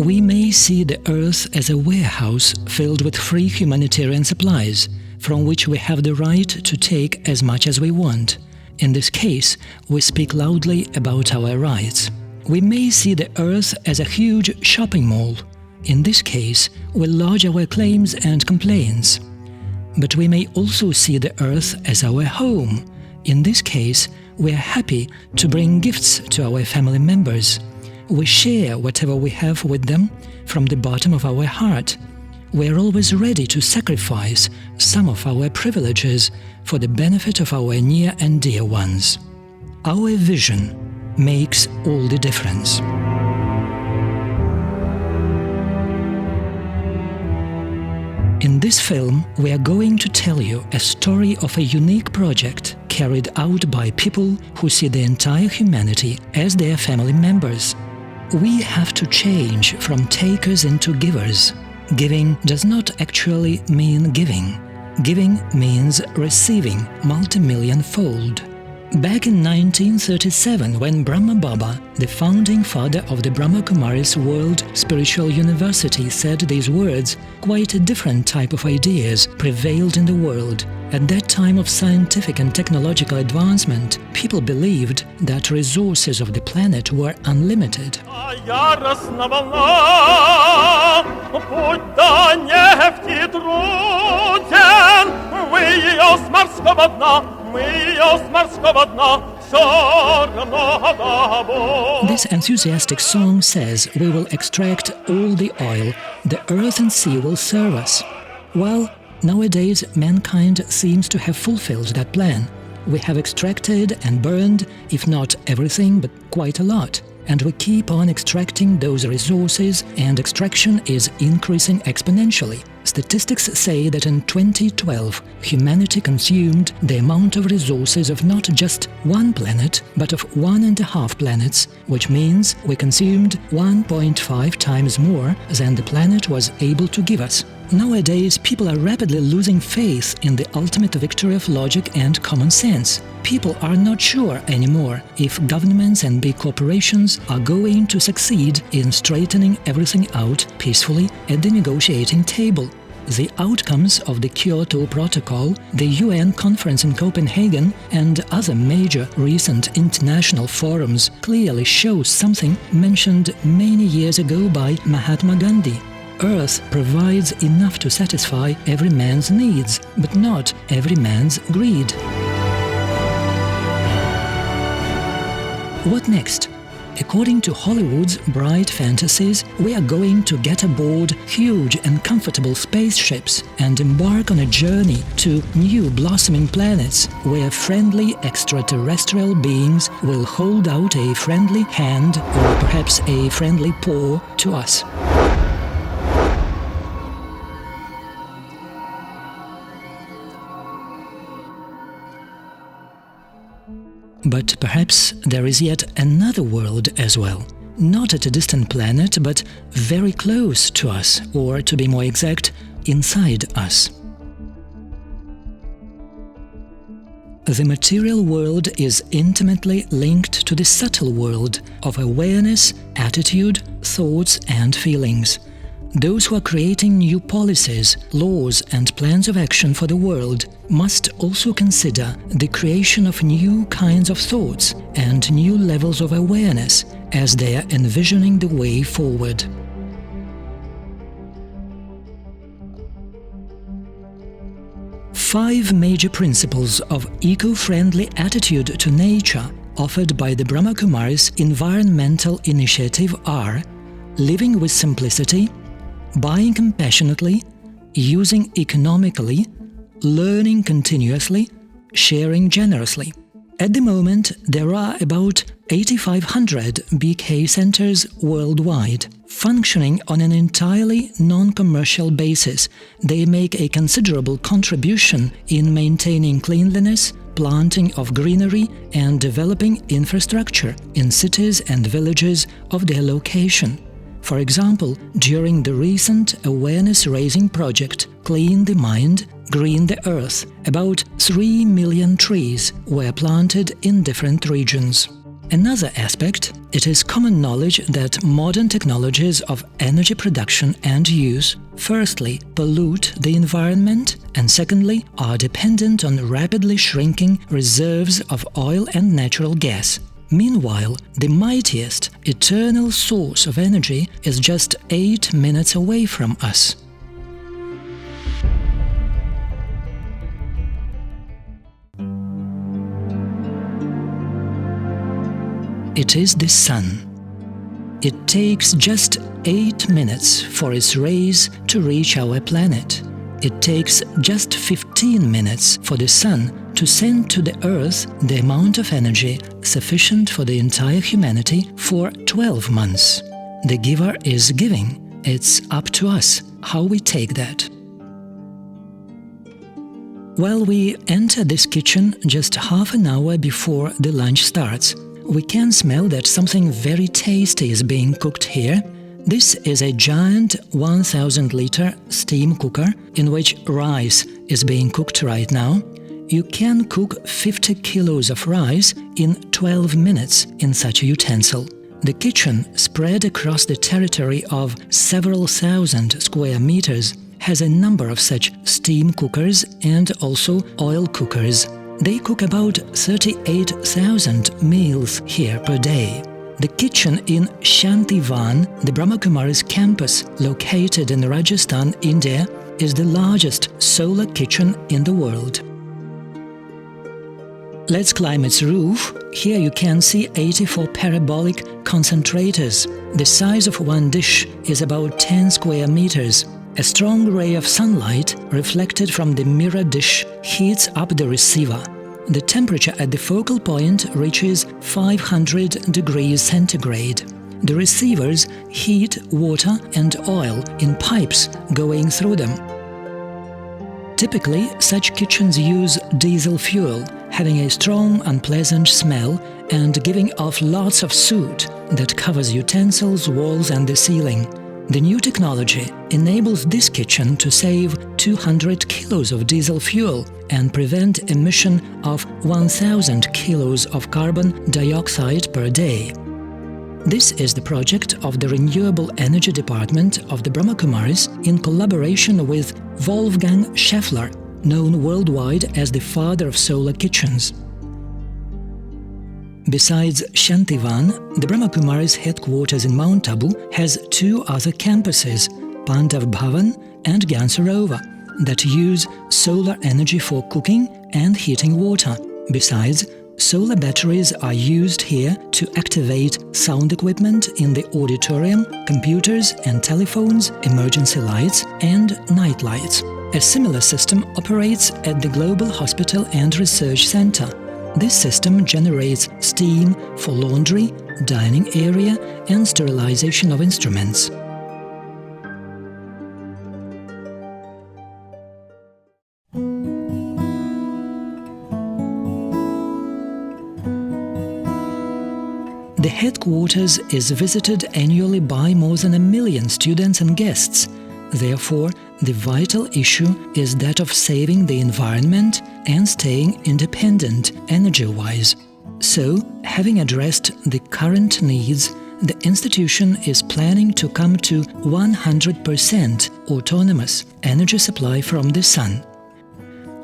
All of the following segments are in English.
We may see the Earth as a warehouse filled with free humanitarian supplies, from which we have the right to take as much as we want. In this case, we speak loudly about our rights. We may see the Earth as a huge shopping mall. In this case, we lodge our claims and complaints. But we may also see the Earth as our home. In this case, we are happy to bring gifts to our family members. We share whatever we have with them from the bottom of our heart. We are always ready to sacrifice some of our privileges for the benefit of our near and dear ones. Our vision makes all the difference. In this film, we are going to tell you a story of a unique project carried out by people who see the entire humanity as their family members. We have to change from takers into givers. Giving does not actually mean giving. Giving means receiving multi-million-fold. Back in 1937, when Brahma Baba, the founding father of the Brahma Kumaris World Spiritual University, said these words, quite a different type of ideas prevailed in the world. At that time of scientific and technological advancement, people believed that resources of the planet were unlimited. This enthusiastic song says we will extract all the oil, the earth and sea will serve us. Well, nowadays mankind seems to have fulfilled that plan. We have extracted and burned, if not everything, but quite a lot. And we keep on extracting those resources, and extraction is increasing exponentially. Statistics say that in 2012, humanity consumed the amount of resources of not just one planet, but of 1.5 planets, which means we consumed 1.5 times more than the planet was able to give us. Nowadays, people are rapidly losing faith in the ultimate victory of logic and common sense. People are not sure anymore if governments and big corporations are going to succeed in straightening everything out peacefully at the negotiating table. The outcomes of the Kyoto Protocol, the UN conference in Copenhagen, and other major recent international forums clearly show something mentioned many years ago by Mahatma Gandhi. Earth provides enough to satisfy every man's needs, but not every man's greed. What next? According to Hollywood's bright fantasies, we are going to get aboard huge and comfortable spaceships and embark on a journey to new blossoming planets where friendly extraterrestrial beings will hold out a friendly hand or perhaps a friendly paw to us. But perhaps there is yet another world as well, not at a distant planet, but very close to us, or to be more exact, inside us. The material world is intimately linked to the subtle world of awareness, attitude, thoughts and feelings. Those who are creating new policies, laws and plans of action for the world must also consider the creation of new kinds of thoughts and new levels of awareness as they are envisioning the way forward. Five major principles of eco-friendly attitude to nature offered by the Brahma Kumaris Environmental Initiative are living with simplicity, buying compassionately, using economically, learning continuously, sharing generously. At the moment, there are about 8,500 BK centers worldwide. Functioning on an entirely non-commercial basis, they make a considerable contribution in maintaining cleanliness, planting of greenery and developing infrastructure in cities and villages of their location. For example, during the recent awareness-raising project Clean the Mind, Green the Earth, about 3 million trees were planted in different regions. Another aspect, it is common knowledge that modern technologies of energy production and use firstly pollute the environment and secondly are dependent on rapidly shrinking reserves of oil and natural gas. Meanwhile, the mightiest, eternal source of energy is just 8 minutes away from us. It is the Sun. It takes just 8 minutes for its rays to reach our planet. It takes just 15 minutes for the Sun to send to the Earth the amount of energy sufficient for the entire humanity for 12 months. The giver is giving. It's up to us how we take that. While we enter this kitchen just half an hour before the lunch starts, we can smell that something very tasty is being cooked here. This is a giant 1000-liter steam cooker in which rice is being cooked right now. You can cook 50 kilos of rice in 12 minutes in such a utensil. The kitchen, spread across the territory of several thousand square meters, has a number of such steam cookers and also oil cookers. They cook about 38,000 meals here per day. The kitchen in Shantivan, the Brahmakumaris campus located in Rajasthan, India, is the largest solar kitchen in the world. Let's climb its roof. Here you can see 84 parabolic concentrators. The size of one dish is about 10 square meters. A strong ray of sunlight reflected from the mirror dish heats up the receiver. The temperature at the focal point reaches 500 degrees centigrade. The receivers heat water and oil in pipes going through them. Typically, such kitchens use diesel fuel, having a strong, unpleasant smell and giving off lots of soot that covers utensils, walls and the ceiling. The new technology enables this kitchen to save 200 kilos of diesel fuel and prevent emission of 1000 kilos of carbon dioxide per day. This is the project of the Renewable Energy Department of the Brahmakumaris in collaboration with Wolfgang Schäffler, known worldwide as the father of solar kitchens. Besides Shantivan, the Brahmakumaris headquarters in Mount Abu has two other campuses, Pandav Bhavan and Gyan Sarovar, that use solar energy for cooking and heating water. Besides, solar batteries are used here to activate sound equipment in the auditorium, computers and telephones, emergency lights and night lights. A similar system operates at the Global Hospital and Research Center. This system generates steam for laundry, dining area and sterilization of instruments. The headquarters is visited annually by more than 1 million students and guests. Therefore, the vital issue is that of saving the environment and staying independent energy-wise. So, having addressed the current needs, the institution is planning to come to 100% autonomous energy supply from the sun.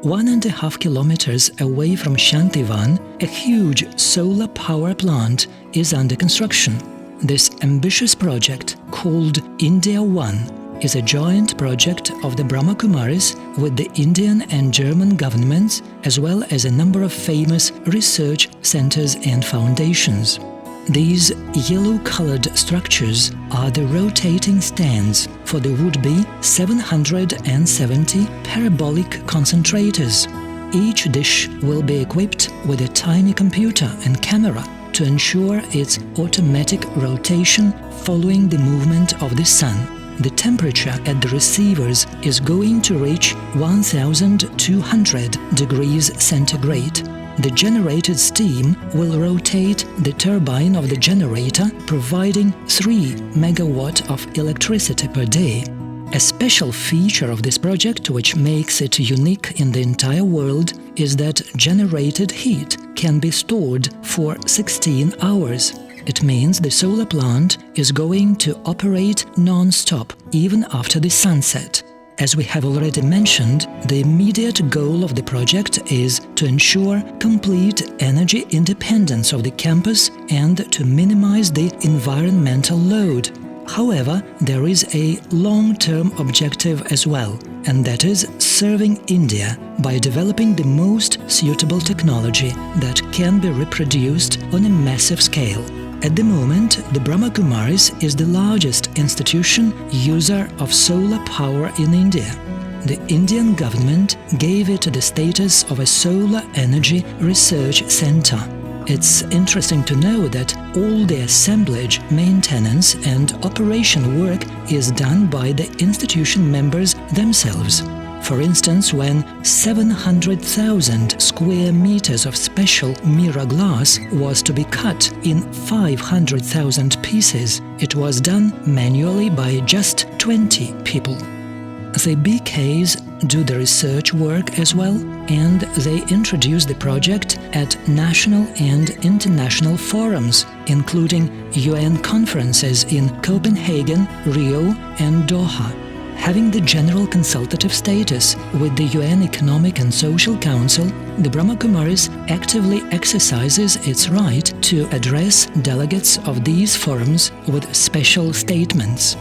1.5 kilometers away from Shantivan, a huge solar power plant is under construction. This ambitious project, called India One, is a joint project of the Brahmakumaris with the Indian and German governments, as well as a number of famous research centers and foundations. These yellow-colored structures are the rotating stands for the would-be 770 parabolic concentrators. Each dish will be equipped with a tiny computer and camera to ensure its automatic rotation following the movement of the sun. The temperature at the receivers is going to reach 1200 degrees centigrade. The generated steam will rotate the turbine of the generator, providing 3 megawatt of electricity per day. A special feature of this project, which makes it unique in the entire world, is that generated heat can be stored for 16 hours. It means the solar plant is going to operate non-stop, even after the sunset. As we have already mentioned, the immediate goal of the project is to ensure complete energy independence of the campus and to minimize the environmental load. However, there is a long-term objective as well, and that is serving India by developing the most suitable technology that can be reproduced on a massive scale. At the moment, the Brahma Kumaris is the largest institution user of solar power in India. The Indian government gave it the status of a solar energy research center. It's interesting to know that all the assemblage, maintenance and operation work is done by the institution members themselves. For instance, when 700,000 square meters of special Mira glass was to be cut in 500,000 pieces, it was done manually by just 20 people. The BKs do the research work as well, and they introduce the project at national and international forums, including UN conferences in Copenhagen, Rio and Doha. Having the general consultative status with the UN Economic and Social Council, the Brahma Kumaris actively exercises its right to address delegates of these forums with special statements.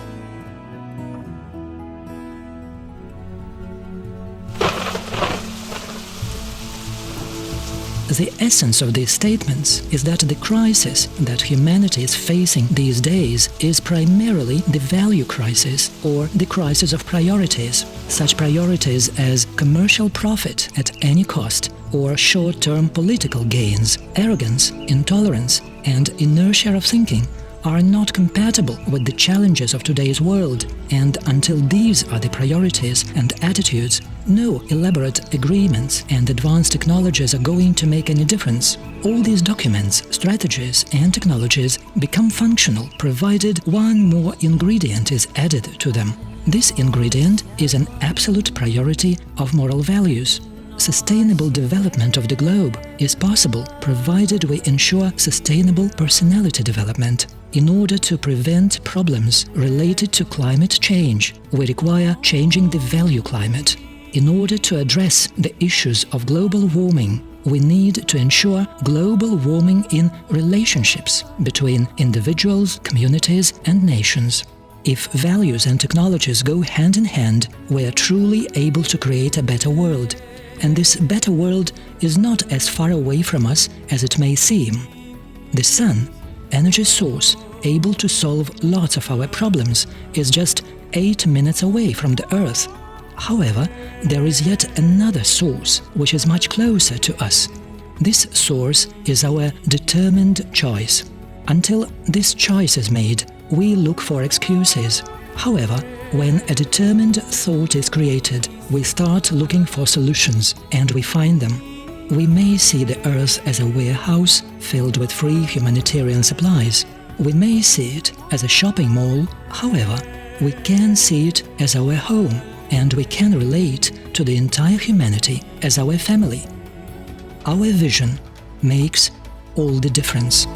The essence of these statements is that the crisis that humanity is facing these days is primarily the value crisis or the crisis of priorities. Such priorities as commercial profit at any cost or short-term political gains, arrogance, intolerance, and inertia of thinking are not compatible with the challenges of today's world, and until these are the priorities and attitudes, no elaborate agreements and advanced technologies are going to make any difference. All these documents, strategies and technologies become functional provided one more ingredient is added to them. This ingredient is an absolute priority of moral values. Sustainable development of the globe is possible provided we ensure sustainable personality development. In order to prevent problems related to climate change, we require changing the value climate. In order to address the issues of global warming, we need to ensure global warming in relationships between individuals, communities and nations. If values and technologies go hand in hand, we are truly able to create a better world. And this better world is not as far away from us as it may seem. The sun, energy source able to solve lots of our problems, is just 8 minutes away from the Earth. However, there is yet another source which is much closer to us. This source is our determined choice. Until this choice is made, we look for excuses. However, when a determined thought is created, we start looking for solutions, and we find them. We may see the Earth as a warehouse filled with free humanitarian supplies. We may see it as a shopping mall. However, we can see it as our home, and we can relate to the entire humanity as our family. Our vision makes all the difference.